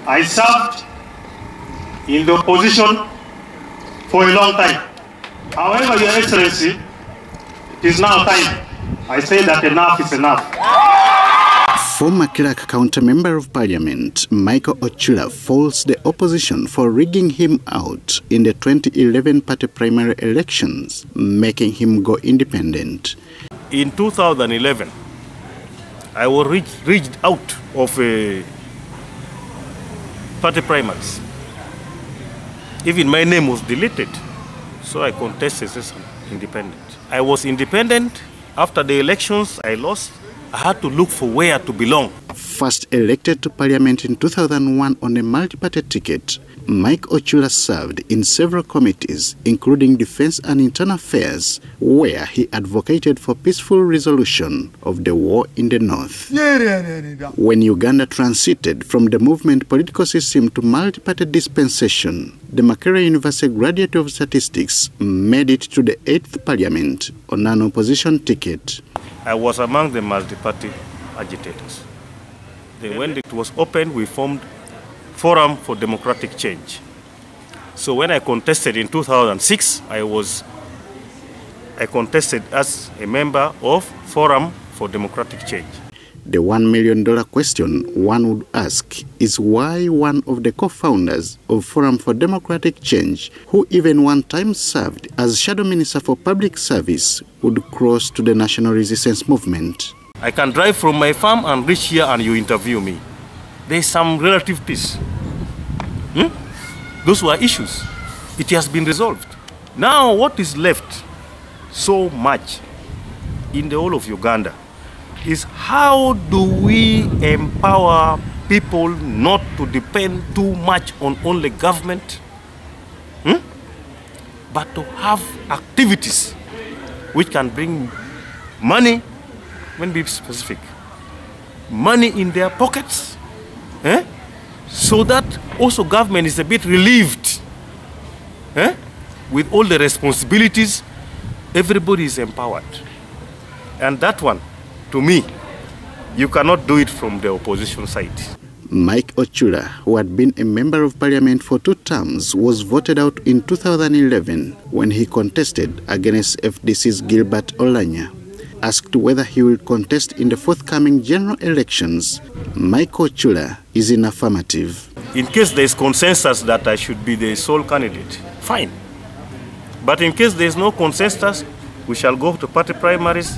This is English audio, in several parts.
I served in the opposition for a long time. However, Your Excellency, it is now time. I say that enough is enough. Former Kilak County Member of Parliament, Mike Ocula, faults the opposition for rigging him out in the 2011 party primary elections, making him go independent. In 2011, I was rigged out of party primaries. Even my name was deleted, so I contested as independent. I was independent. After the elections I lost, I had to look for where to belong. First elected to Parliament in 2001 on a multi-party ticket, Mike Ocula served in several committees, including Defense and Internal Affairs, where he advocated for peaceful resolution of the war in the north. When Uganda transited from the movement political system to multi-party dispensation, the Makerere University graduate of statistics made it to the 8th Parliament on an opposition ticket. I was among the multi-party agitators. Then when it was opened, we formed Forum for Democratic Change. So when I contested in 2006, I contested as a member of Forum for Democratic Change. The $1 million question one would ask is why one of the co-founders of Forum for Democratic Change, who even one time served as Shadow Minister for Public Service, would cross to the National Resistance Movement. I can drive from my farm and reach here and you interview me. There's some relative peace. Those were issues. It has been resolved. Now what is left so much in the whole of Uganda is how do we empower people not to depend too much on only government, but to have activities which can bring money, let me be specific, money in their pockets, so that also government is a bit relieved with all the responsibilities. Everybody is empowered. And that one, to me, you cannot do it from the opposition side. Mike Ocula, who had been a member of Parliament for 2 terms, was voted out in 2011 when he contested against FDC's Gilbert Olanya. Asked whether he will contest in the forthcoming general elections, Mike Ocula is in affirmative. In case there is consensus that I should be the sole candidate, fine. But in case there is no consensus, we shall go to party primaries.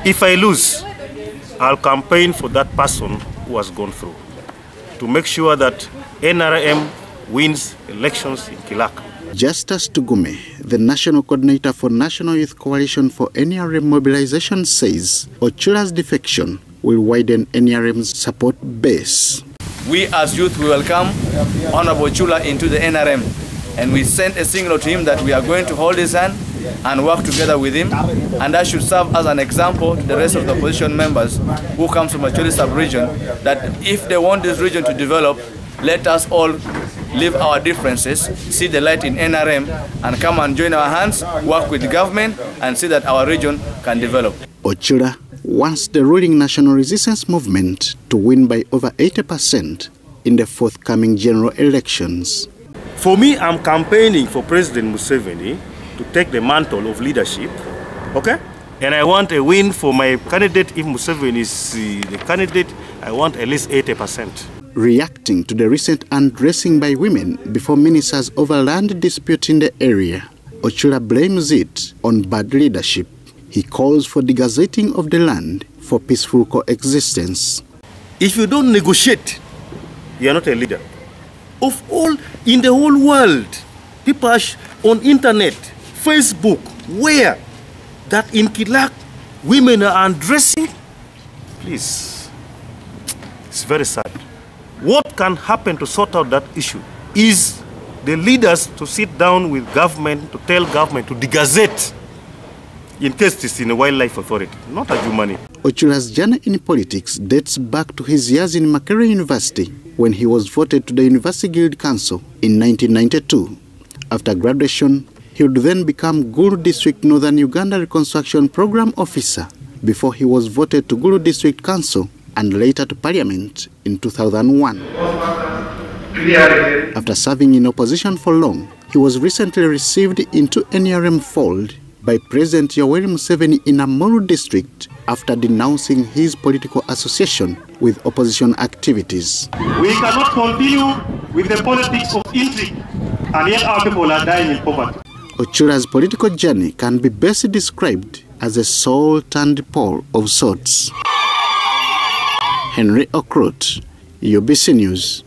If I lose, I'll campaign for that person who has gone through to make sure that NRM wins elections in Kilak. Justus Tugume, the National Coordinator for National Youth Coalition for NRM Mobilization, says Ocula's defection will widen NRM's support base. We as youth, we welcome Honorable Ocula into the NRM, and we sent a signal to him that we are going to hold his hand and work together with him, and that should serve as an example to the rest of the opposition members who come from Acholi sub-region, that if they want this region to develop, let us all leave our differences, see the light in NRM, and come and join our hands, work with the government, and see that our region can develop. Ocula wants the ruling National Resistance Movement to win by over 80% in the forthcoming general elections. For me, I'm campaigning for President Museveni to take the mantle of leadership, okay? And I want a win for my candidate. If Museveni is the candidate, I want at least 80%. Reacting to the recent undressing by women before ministers over land dispute in the area, Ocula blames it on bad leadership. He calls for the gazetting of the land for peaceful coexistence. If you don't negotiate, you are not a leader. Of all, in the whole world, people are on internet, Facebook, where that in Kilak, women are undressing. Please, it's very sad. What can happen to sort out that issue is the leaders to sit down with government, to tell government to degazette in case it's in a wildlife authority, not a Jumani. Ocula's journey in politics dates back to his years in Makerere University when he was voted to the University Guild Council in 1992. After graduation, he would then become Gulu District Northern Uganda Reconstruction Program Officer before he was voted to Gulu District Council and later to Parliament in 2001. After serving in opposition for long, he was recently received into NRM fold by President Yoweri Museveni in Amuru district after denouncing his political association with opposition activities. We cannot continue with the politics of intrigue, and yet our people are dying in poverty. Ocula's political journey can be best described as a soul-turned-pole of sorts. Henry Ocula, UBC News.